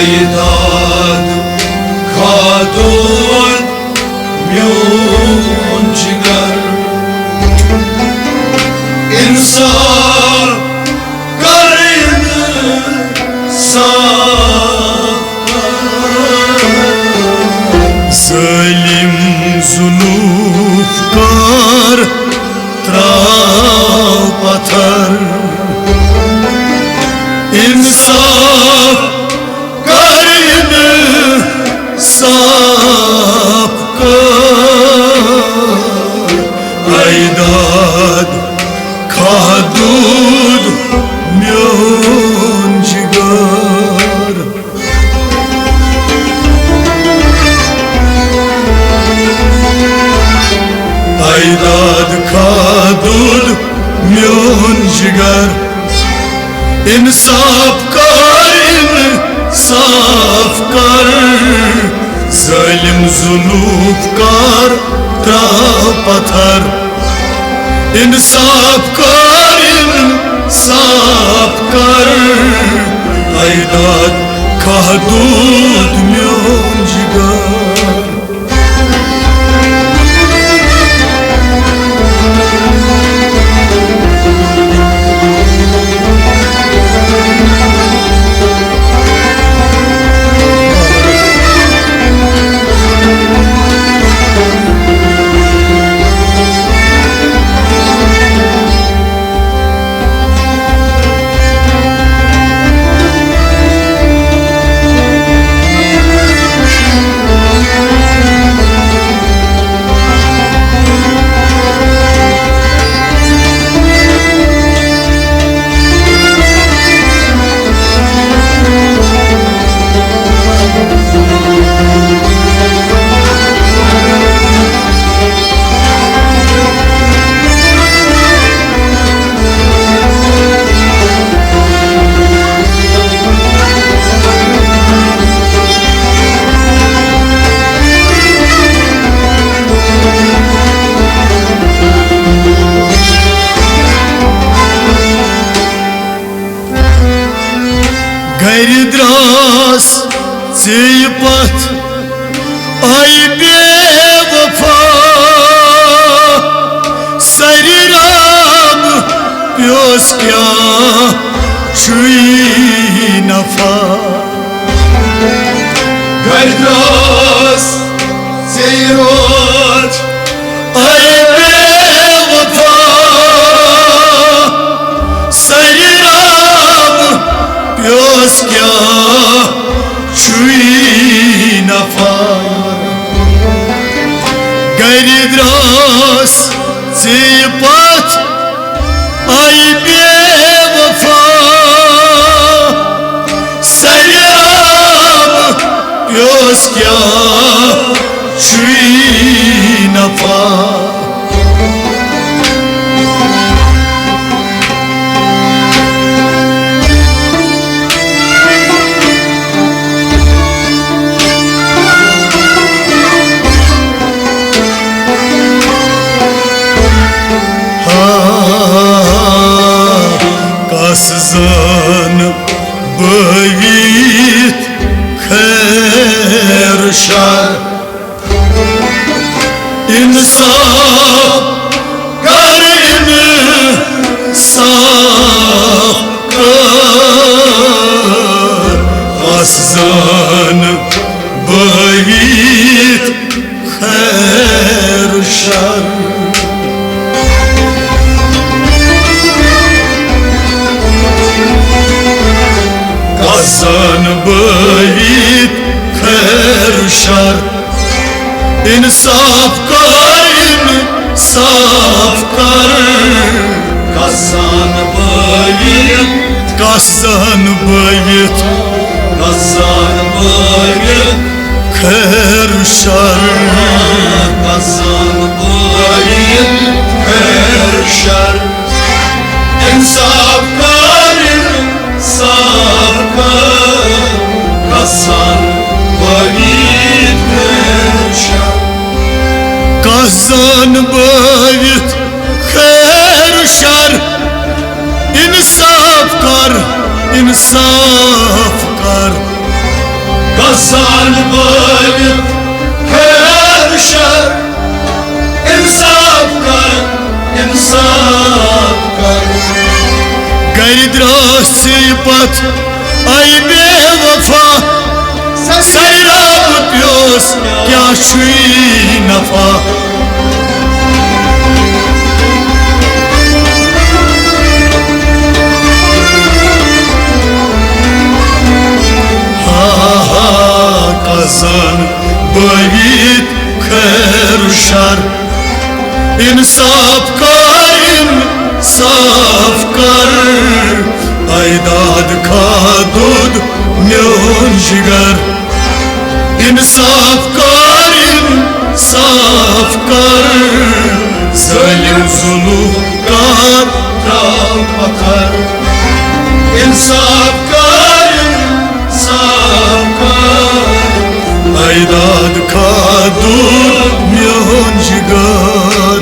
Aydad kadud myun cigar İnsaf garını Zalim zulufkar trap atar İnsaf garını sapkar Aydad kadud myon cigar Aydad kadud myon cigar İnsaf karim safkar Zalim zulufkar trap atar İnsaf karim safkar Aydad kadud myon cigar Gayridras zipat ay bevafa Sariram pyos kya chui nafa Gayridras zipat ay bevafa Sariram pyos kya chui nafa Gayridras zipat ay bevafa Saryam pyos kya chui nafa Kasızan bayit khair shar İnsaf garını safkar Kasızan bayit khair shar Hasan bayit khair shar İnsaf kaim safkar Kazan bayit Hasan bayit Kazan bayit khair shar Kazan bayit khair shar İnsaf karim safkar Kazan bayit khair shar Hasan bayit khair shar İnsaf kar बावित खैर sir इंसाफ कर गर द्रासी पथ आई बेवफा सैराब प्योस क्या Shuey नफा कसान बावित खैर sir इंसाफ कर आयदाद का दूध म्योन जिगर इंसाफ कर जालिम जुल्म कार राम पत्थर इंसाफ कर आयदाद का दूध म्योन जिगर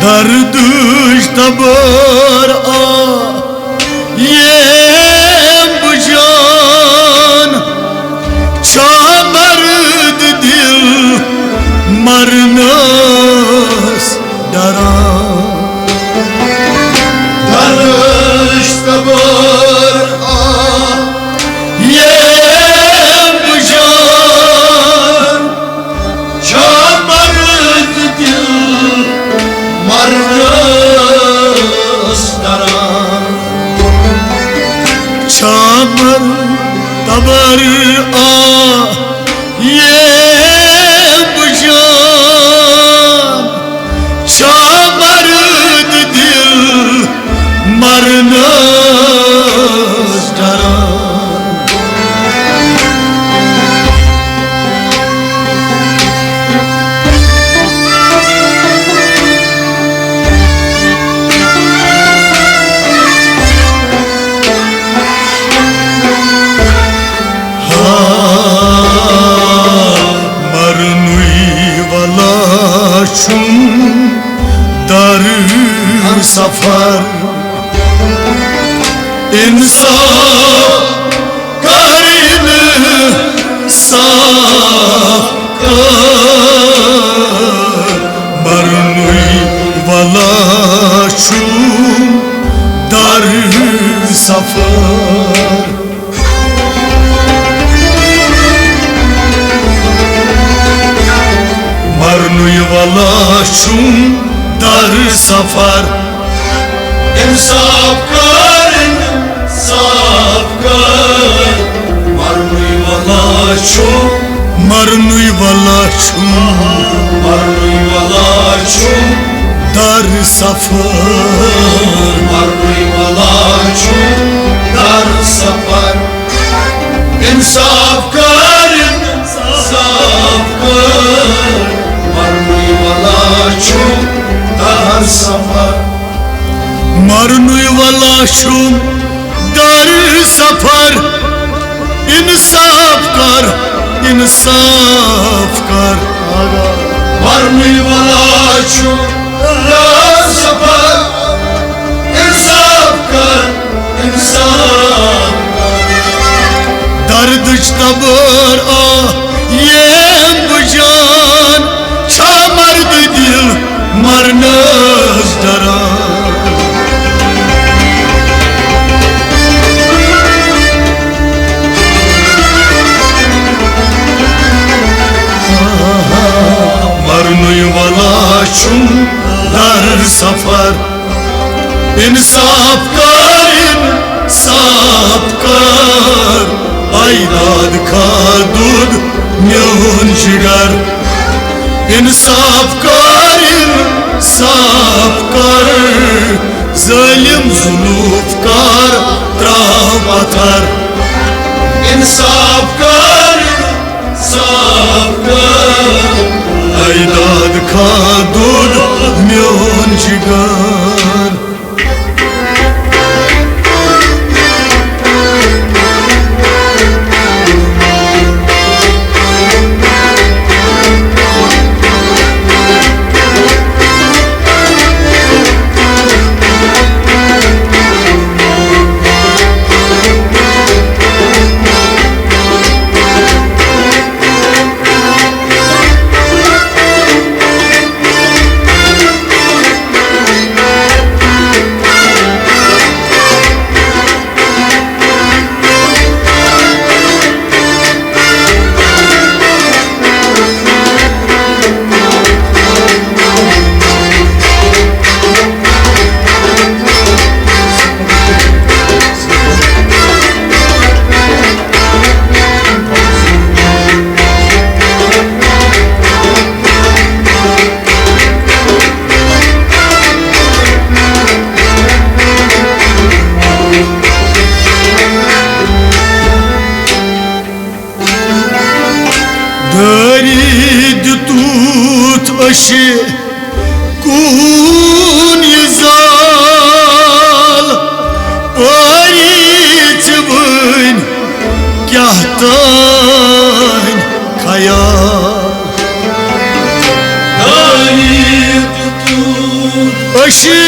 दर्द तबर ये बुजान छा मर्द दिल मरनस डरा दर्श तबर ये बुजान छा मर्द दिल मरनस डरा छामर तबर ये बुजान छामर दिल मरनस डरा दर सफर इंसाफ मरनुई वाला दर सफर मरनुई वाला दर सफर इंसाफ कर मरनुई वाला मरनुई वाला दर सफर मरनुई वाला दर सफर इंसाफ कर मरनुई वाला दर सफर मरनुई वाला दर सफर इंसाफ कर मरनुई वाला दर सफर इंसाफ कर दर्द तबर ये बुजान छा मर्द दिल मरनस डरा इंसाफ कर आइदाद का दूध म्योन जिगर इंसाफ कर जालिम जुल्फकार त्राह पत्थर इंसाफ कर आइदाद का दूध म्योन जिगर अशी कून जाल परीच बन क्या तान खयाल अशी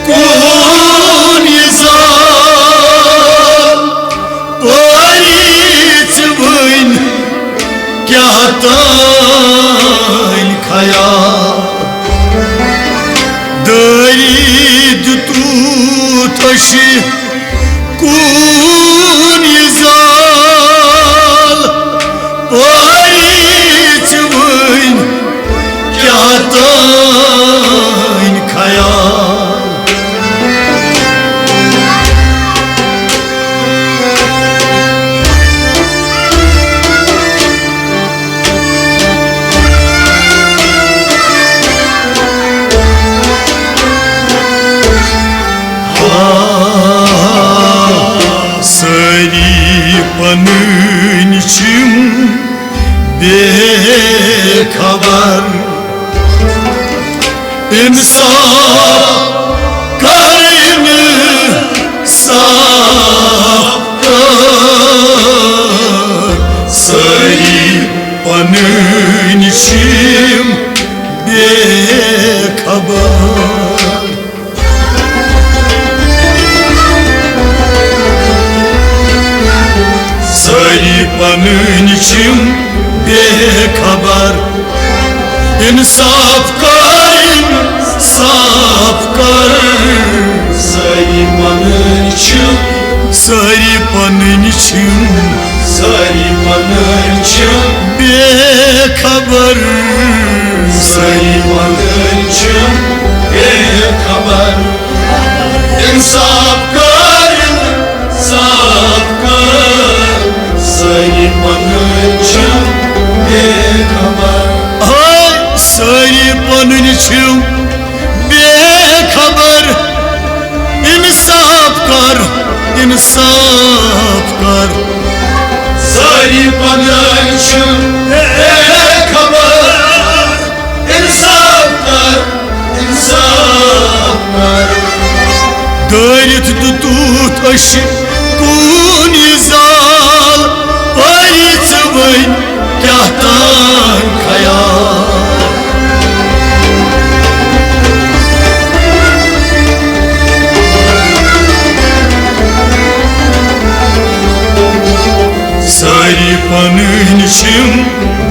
कून जाल परीच बन क्या तान दरीद तूत अशी कून जाल परीच बन क्या तान खयाल पनçim बेखबर इंसाफ कर सरी पनçim बेखबर पनçim बेखबर इंसाफ कर सरी पनçim बेखबर बेखबर इंसाफ कर सरी पनçim बेखबर सरी पनçim बेखबर इंसाफ कर सरी पनçim बेखबर इंसाफ कर दरित दूत अशी कून जाल परीच बन क्या तान खयाल सारी पनçim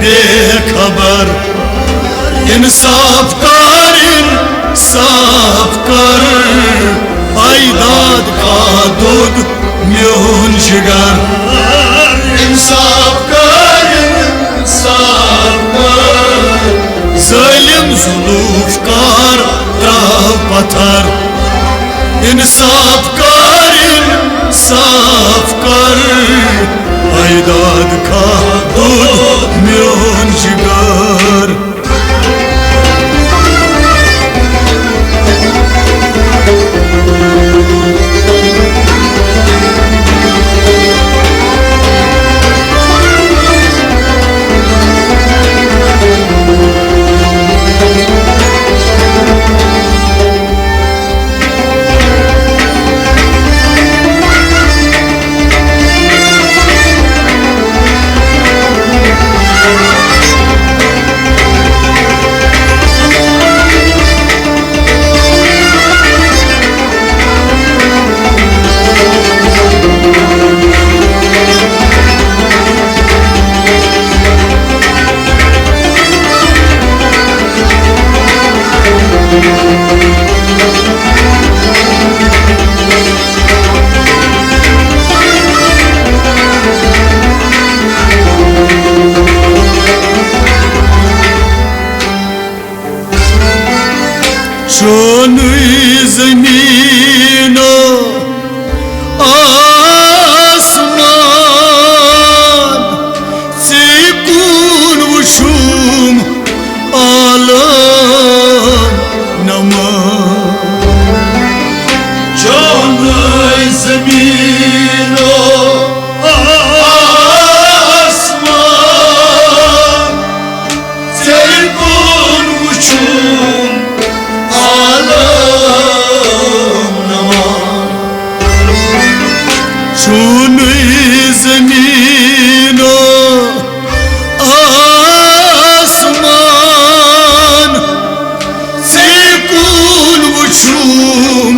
बेखबर इंसाफ कर आइदाद का दूध म्योन जिगर इंसाफ कर जालिम जुल्फकार त्राह पत्थर इंसाफ कर इंसाफ कर आइदाद का दूध म्योन जिगर ज़मीनो आसमान सिकुन वुशुम आलम नमा Canı zemino asman Telkun uçum alam nama Şunu zemino asman sikun uçum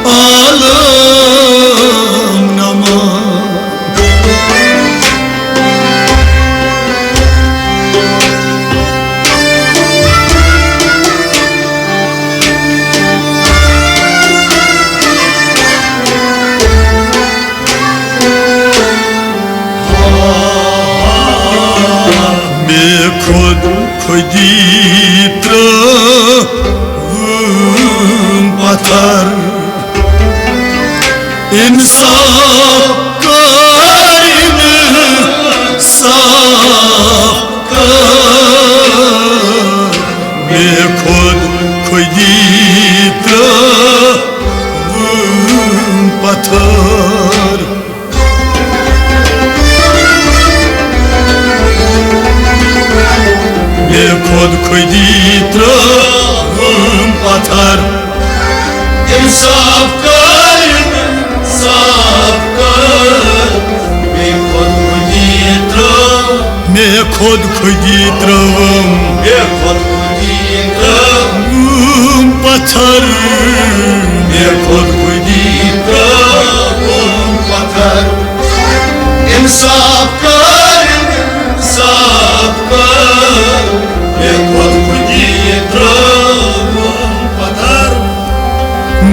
alam nama Koditra batar insaf karin saf kar be koditra batar Kod koyditra patar İnsaf kar, insaf kar Bir kod kuditra me kod koyditra Bir kod kuditra patar Bir kod kuditra patar İnsaf kar, insaf kar Bir kod kuditra patar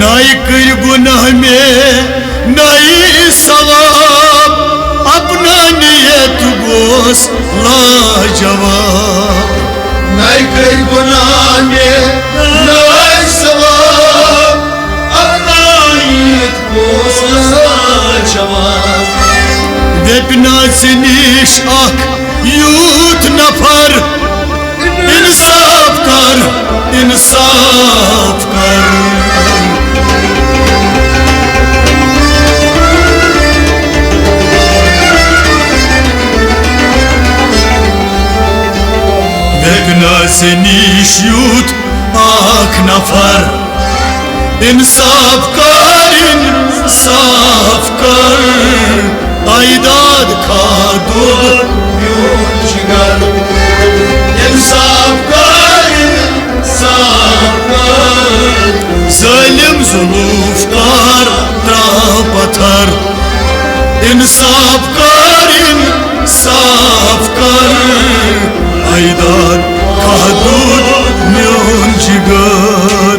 नाई कर गुनाह में नाई सवाब अपना नियत गोस लाजवाब Nay kay gunaah में nay सवाब अपना नीयत को जवाब Vepna seniş ak yut nafar insaf kar insaf kar Vepna seniş yut ak nafar insaf kar insaf kar Aydad kadud Yolcugar İnsaf kar, insaf kar Zalim zulufkar batar İnsaf kar insaf kar Aydad kadud myon cigar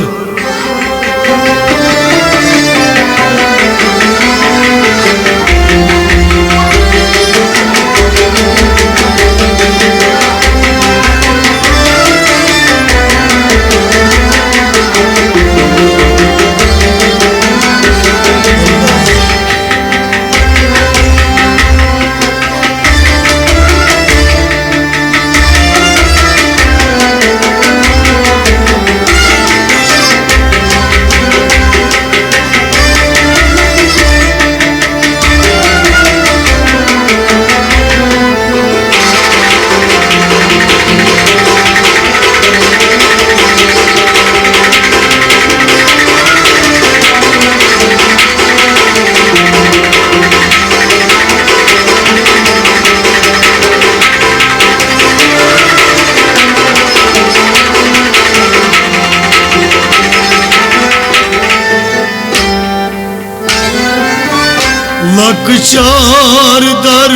लकचार दर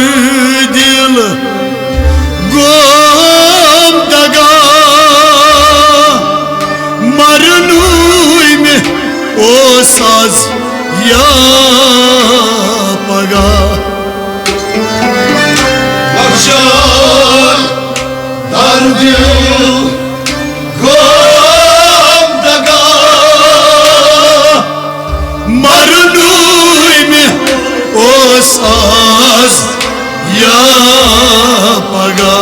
दिल गोम दगा मरनुई में ओ साज या पगा लकचार दर दिल गोम दगा मरनुई में ओ साज या पगा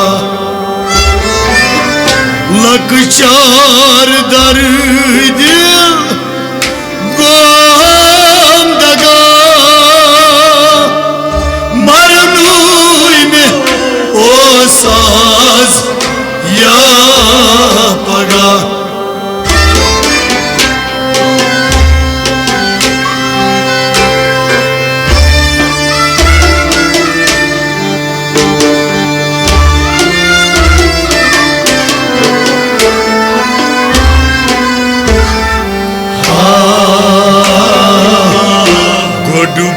लकचार दर दिल गोम दगा मरनुई में ओ साज या पगा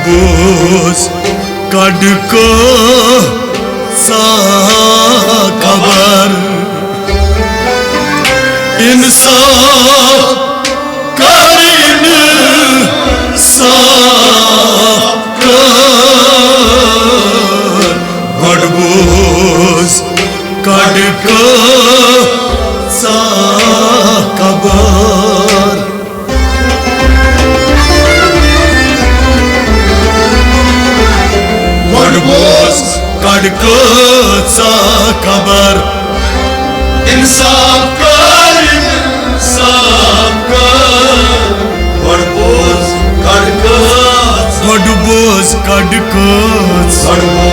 बोस कड़को सा खबर इंसाफ करिन साफ कर गड़बोस कड़को सा खबर कड़को सा खबर इंसाफ कर इंसाफ कर गड़बोस कड़को सा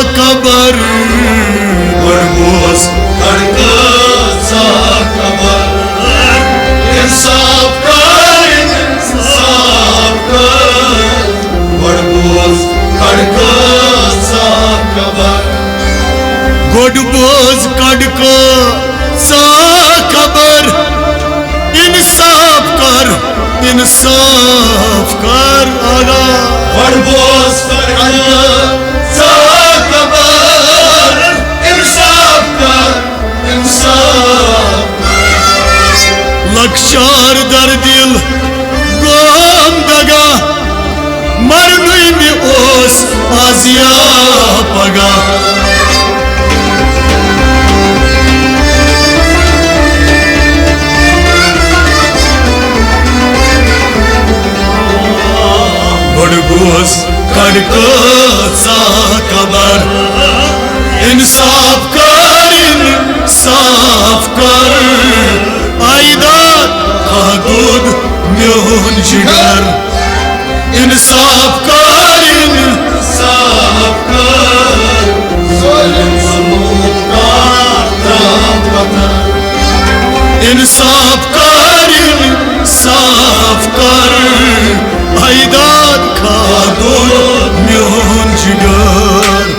खबर गड़बोस कड़को सा खबर इंसाफ कर इंसाफ कर गड़बोस कड़को सा खबर गड़बोस कड़को सा खबर इंसाफ कर आगा गड़बोस कड़को सा खबर इंसाफ कर इंसाफ लकचार दर दिल गोम दगा मरनुई में ओस आजिया पगा गड़बोस कड़को सा खबर इंसाफ कर आइदा खादूद म्योन जिगर इंसाफ कर ज़ालिम ज़ुल्म का त्राम पता इंसाफ कर आइदाद खादो म्योन जिगर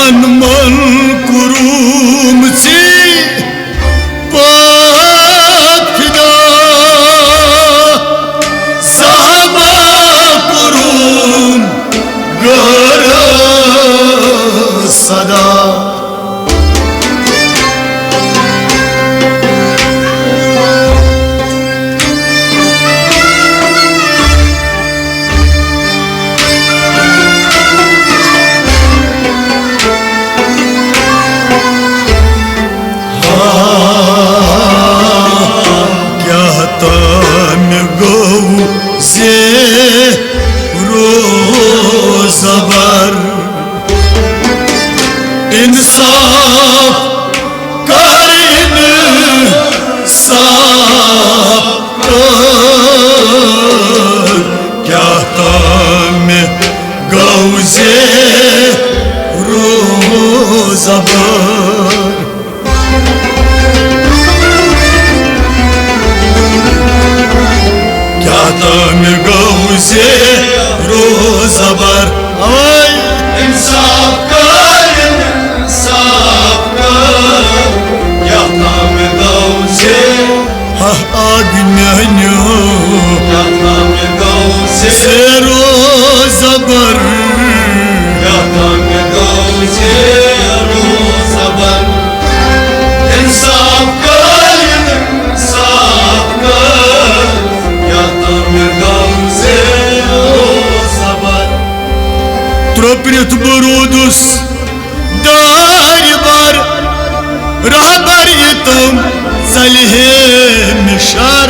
मन मन कुरुमची पात फिदा साबा कुरुम गर सदा रोज़बर इंसाफ कर इंसाफ कर क्या ताम गौज़े रोज़बर में गौज़े रोज़बर इंसाफ कर या नाम गौज़े आग म्यान्यो या नाम गौज़े रोज़बर या नाम गौज़े रोज़बर इंसाफ कर Troprit burudus dar bar rahbar yitum salhe mishar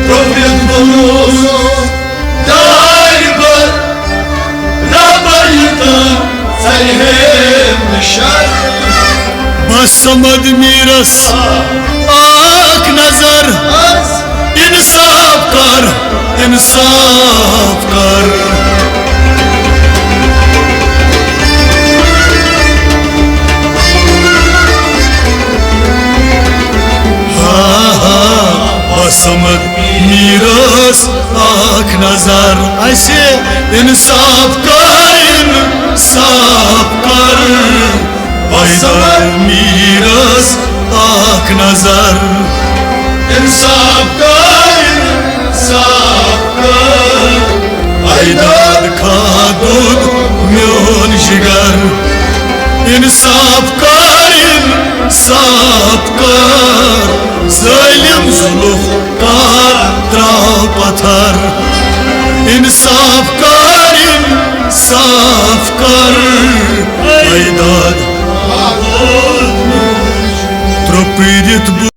Troprit burudus dar bar rahbar yitum salhe mishar Basamad miras ak nazar insaf kar समझ मीरस आँख नजर ऐसे इंसाफ कर पैदल मीरस आँख नजर इंसाफ कर पैदल खा दूध म्योन जिगर इंसाफ कर zalim zuluf kar trav pathar insaf kar aydad tropirit